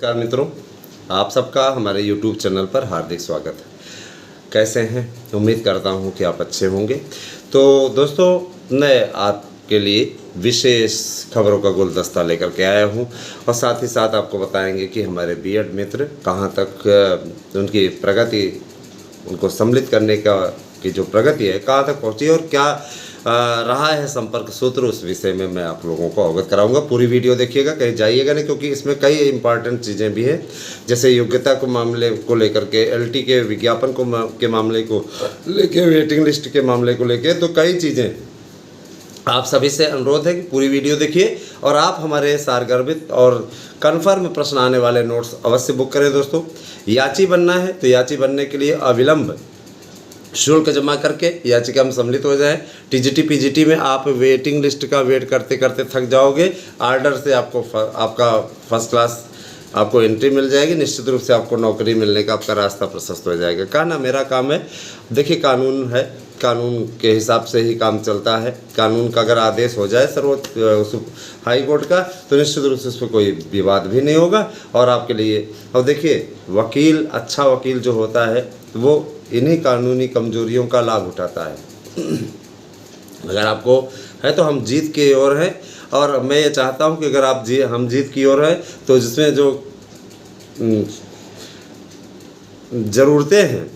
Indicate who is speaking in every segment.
Speaker 1: नमस्कार मित्रों, आप सबका हमारे YouTube चैनल पर हार्दिक स्वागत है। कैसे हैं? उम्मीद करता हूं कि आप अच्छे होंगे। तो दोस्तों, मैं आपके लिए विशेष खबरों का गुलदस्ता लेकर के आया हूं और साथ ही साथ आपको बताएंगे कि हमारे बीएड मित्र कहां तक उनकी प्रगति, उनको सम्मिलित करने की जो प्रगति है कहाँ तक पहुँची और क्या रहा है संपर्क सूत्र, उस विषय में मैं आप लोगों को अवगत कराऊंगा। पूरी वीडियो देखिएगा, कहीं जाइएगा नहीं, क्योंकि इसमें कई इंपॉर्टेंट चीज़ें भी हैं, जैसे योग्यता को मामले को लेकर के, एलटी के विज्ञापन के मामले को लेके, वेटिंग लिस्ट के मामले को लेके, तो कई चीज़ें। आप सभी से अनुरोध है कि पूरी वीडियो देखिए और आप हमारे सारगर्भित और कन्फर्म प्रश्न आने वाले नोट्स अवश्य बुक करें। दोस्तों, याची बनना है तो याची बनने के लिए अविलंब शुल्क जमा करके याचिका में सम्मिलित हो जाएं। टीजीटी पीजीटी में आप वेटिंग लिस्ट का वेट करते करते थक जाओगे। आर्डर से आपका फर्स्ट क्लास आपको एंट्री मिल जाएगी। निश्चित रूप से आपको नौकरी मिलने का आपका रास्ता प्रशस्त हो जाएगा। कहना मेरा काम है। देखिए, कानून है, कानून के हिसाब से ही काम चलता है। कानून का अगर आदेश हो जाए सर्वोच्च हाई कोर्ट का, तो निश्चित रूप से उस पर कोई विवाद भी नहीं होगा और आपके लिए। और देखिए, वकील, अच्छा वकील जो होता है वो इन्हीं कानूनी कमजोरियों का लाभ उठाता है। अगर आपको है तो हम जीत की ओर हैं, और मैं ये चाहता हूं कि अगर हम जीत की ओर हैं तो जिसमें जो ज़रूरतें हैं,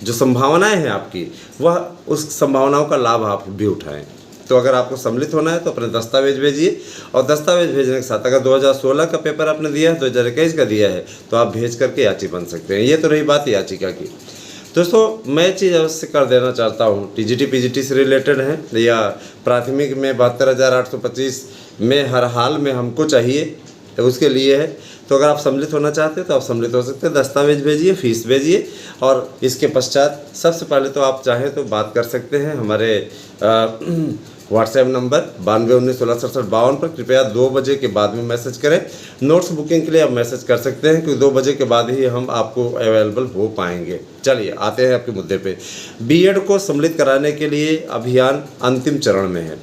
Speaker 1: जो संभावनाएं हैं आपकी, वह उस संभावनाओं का लाभ आप भी उठाएं। तो अगर आपको सम्मिलित होना है तो अपने दस्तावेज भेजिए, और दस्तावेज भेजने के साथ अगर 2016 का पेपर आपने दिया है, 2021 का दिया है, तो आप भेज करके याची बन सकते हैं। ये तो रही बात याचिका की। दोस्तों, मैं चीज़ अवश्य कर देना चाहता हूँ, टीजीटी पीजीटी से रिलेटेड है या प्राथमिक में 72,825 में हर हाल में हमको चाहिए, तो उसके लिए है। तो अगर आप सम्मिलित होना चाहते हैं तो आप सम्मिलित हो सकते हैं। दस्तावेज भेजिए, फीस भेजिए, और इसके पश्चात सबसे पहले तो आप चाहें तो बात कर सकते हैं हमारे व्हाट्सएप नंबर 9219166752 पर। कृपया 2 बजे के बाद में मैसेज करें। नोट्स बुकिंग के लिए आप मैसेज कर सकते हैं, क्योंकि 2 बजे के बाद ही हम आपको अवेलेबल हो पाएंगे। चलिए आते हैं आपके मुद्दे पे। बीएड को सम्मिलित कराने के लिए अभियान अंतिम चरण में है।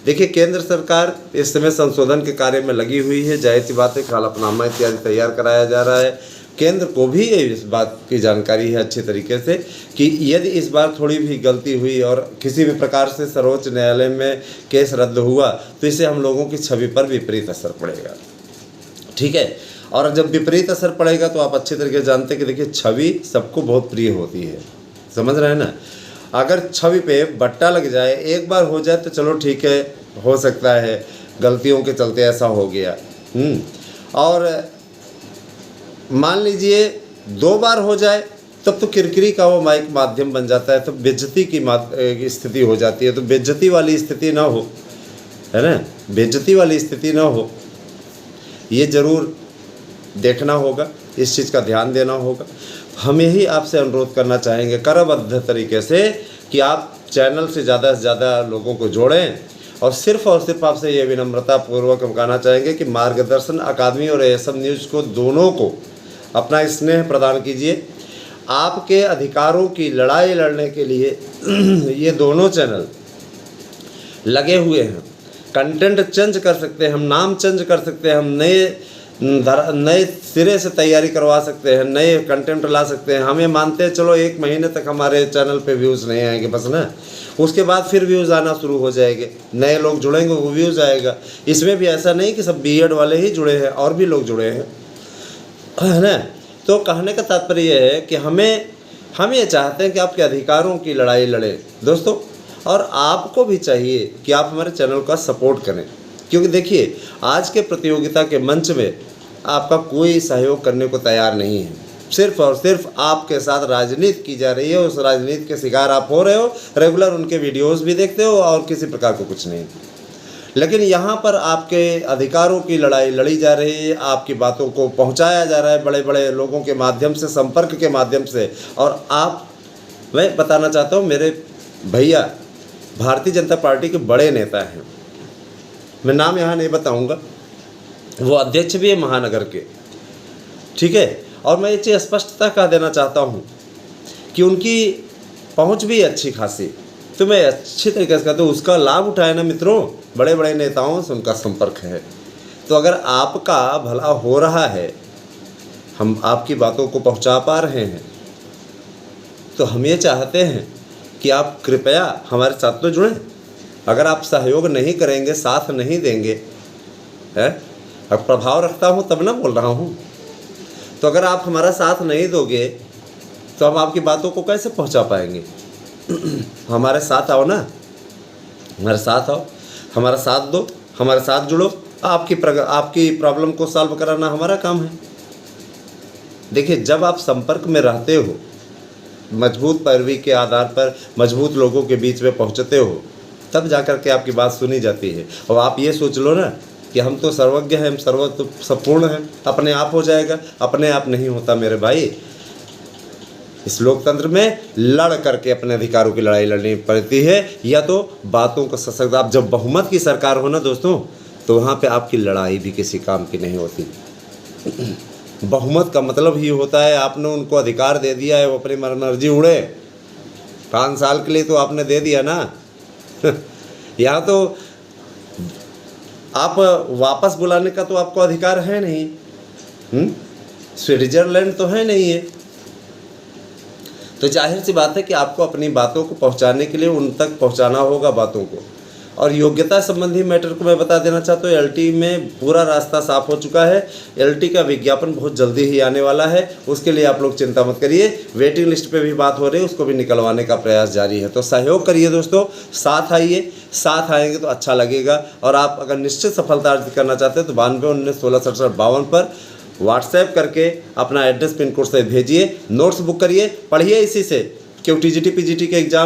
Speaker 1: देखिए, केंद्र सरकार इस समय संशोधन के कार्य में लगी हुई है। जाहिर सी बात है, हलफनामा इत्यादि तैयार कराया जा रहा है। केंद्र को भी इस बात की जानकारी है अच्छे तरीके से कि यदि इस बार थोड़ी भी गलती हुई और किसी भी प्रकार से सर्वोच्च न्यायालय में केस रद्द हुआ, तो इससे हम लोगों की छवि पर विपरीत असर पड़ेगा। ठीक है, और जब विपरीत असर पड़ेगा तो आप अच्छे तरीके से जानते हैं कि देखिए, छवि सबको बहुत प्रिय होती है, समझ रहे हैं ना। अगर छवि पे बट्टा लग जाए, एक बार हो जाए तो चलो ठीक है, हो सकता है गलतियों के चलते ऐसा हो गया, और मान लीजिए 2 बार हो जाए, तब तो किरकिरी का वो माइक माध्यम बन जाता है, तो बेइज्जती की स्थिति हो जाती है। तो बेइज्जती वाली स्थिति ना हो, है ना, बेइज्जती वाली स्थिति ना हो, ये ज़रूर देखना होगा, इस चीज़ का ध्यान देना होगा। हम यही आपसे अनुरोध करना चाहेंगे करबद्ध तरीके से कि आप चैनल से ज़्यादा लोगों को जोड़ें, और सिर्फ आपसे ये विनम्रतापूर्वक हम कहना चाहेंगे कि मार्गदर्शन अकादमी और एएसएम न्यूज़ को, दोनों को अपना स्नेह प्रदान कीजिए। आपके अधिकारों की लड़ाई लड़ने के लिए ये दोनों चैनल लगे हुए हैं। कंटेंट चेंज कर सकते हैं हम, नाम चेंज कर सकते हैं हम, नए सिरे से तैयारी करवा सकते हैं, नए कंटेंट ला सकते हैं। हम ये मानते हैं, चलो 1 महीने तक हमारे चैनल पे व्यूज़ नहीं आएंगे बस ना, उसके बाद फिर व्यूज़ आना शुरू हो जाएंगे, नए लोग जुड़ेंगे, वो व्यूज़ आएगा। इसमें भी ऐसा नहीं कि सब बीएड वाले ही जुड़े हैं, और भी लोग जुड़े हैं, है ना। तो कहने का तात्पर्य यह है कि हम ये चाहते हैं कि आपके अधिकारों की लड़ाई लड़ें दोस्तों, और आपको भी चाहिए कि आप हमारे चैनल का सपोर्ट करें, क्योंकि देखिए, आज के प्रतियोगिता के मंच में आपका कोई सहयोग करने को तैयार नहीं है। सिर्फ और सिर्फ आपके साथ राजनीति की जा रही है, उस राजनीति के शिकार आप हो रहे हो। रेगुलर उनके वीडियोस भी देखते हो और किसी प्रकार को कुछ नहीं। लेकिन यहाँ पर आपके अधिकारों की लड़ाई लड़ी जा रही है, आपकी बातों को पहुँचाया जा रहा है बड़े बड़े लोगों के माध्यम से, संपर्क के माध्यम से। और मैं बताना चाहता हूँ, मेरे भैया भारतीय जनता पार्टी के बड़े नेता हैं, मैं नाम यहाँ नहीं बताऊँगा, वो अध्यक्ष भी है महानगर के, ठीक है। और मैं ये चीज़ स्पष्टता कह देना चाहता हूँ कि उनकी पहुँच भी अच्छी खासी, तो मैं अच्छी तरीके से कहता हूँ, उसका लाभ उठाए ना मित्रों। बड़े बड़े नेताओं से उनका संपर्क है, तो अगर आपका भला हो रहा है हम आपकी बातों को पहुंचा पा रहे हैं। तो हम ये चाहते हैं कि आप कृपया हमारे साथ तो जुड़ें। अगर आप सहयोग नहीं करेंगे, साथ नहीं देंगे, है, अब प्रभाव रखता हूँ तब ना बोल रहा हूँ। तो अगर आप हमारा साथ नहीं दोगे तो हम आपकी बातों को कैसे पहुँचा पाएंगे। हमारे साथ आओ ना, हमारे साथ आओ, हमारा साथ दो, हमारे साथ जुड़ो। आपकी प्रॉब्लम को सॉल्व कराना हमारा काम है। देखिए, जब आप संपर्क में रहते हो, मजबूत पैरवी के आधार पर मजबूत लोगों के बीच में पहुंचते हो, तब जाकर के आपकी बात सुनी जाती है। और आप ये सोच लो ना कि हम तो सर्वज्ञ हैं, हम संपूर्ण हैं, अपने आप हो जाएगा। अपने आप नहीं होता मेरे भाई। इस लोकतंत्र में लड़ करके अपने अधिकारों की लड़ाई लड़नी पड़ती है, या तो बातों को सशक्त। आप जब बहुमत की सरकार हो ना दोस्तों, तो वहाँ पे आपकी लड़ाई भी किसी काम की नहीं होती। बहुमत का मतलब ही होता है आपने उनको अधिकार दे दिया है, वो अपनी मर्जी उड़े। 5 साल के लिए तो आपने दे दिया ना। यहाँ तो आप वापस बुलाने का तो आपको अधिकार है नहीं। स्विट्जरलैंड तो है नहीं है। तो जाहिर सी बात है कि आपको अपनी बातों को पहुंचाने के लिए उन तक पहुंचाना होगा बातों को। और योग्यता संबंधी मैटर को मैं बता देना चाहता हूँ, एलटी में पूरा रास्ता साफ हो चुका है। एलटी का विज्ञापन बहुत जल्दी ही आने वाला है, उसके लिए आप लोग चिंता मत करिए। वेटिंग लिस्ट पे भी बात हो रही है, उसको भी निकलवाने का प्रयास जारी है। तो सहयोग करिए दोस्तों, साथ आइए। साथ आएंगे तो अच्छा लगेगा। और आप अगर निश्चित सफलता अर्जित करना चाहते हैं तो 92 19 16 67 52 पर व्हाट्सएप करके अपना एड्रेस पिन कोड से भेजिए। नोट्स बुक करिए, पढ़िए इसी से, क्यों टीजीटी पीजीटी के एग्जाम